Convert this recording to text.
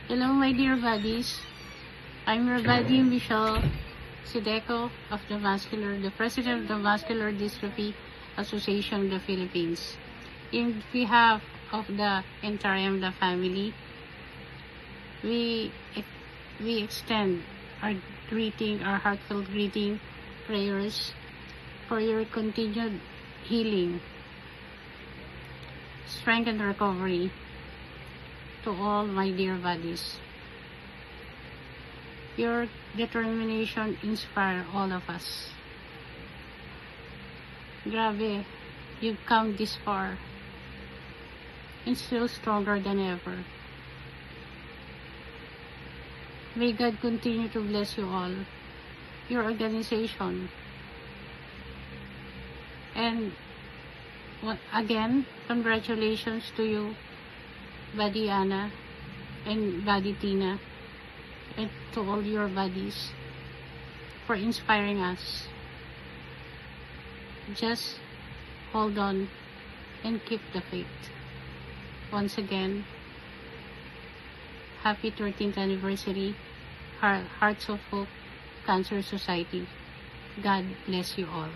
Hello, my dear buddies. I'm your buddy, Michelle Sideco of the President of the Vascular Dystrophy Association of the Philippines. In behalf of the entire MDA family, we extend our heartfelt greeting, prayers for your continued healing, strength, and recovery to all my dear buddies. Your determination inspires all of us. Grabe, you've come this far and still stronger than ever. May God continue to bless you all, your organization. And again, congratulations to you, Buddy Anna and Buddy Tina, and to all your buddies for inspiring us. Just hold on and keep the faith. Once again, happy 13th anniversary, Hearts of Hope Cancer Society. God bless you all.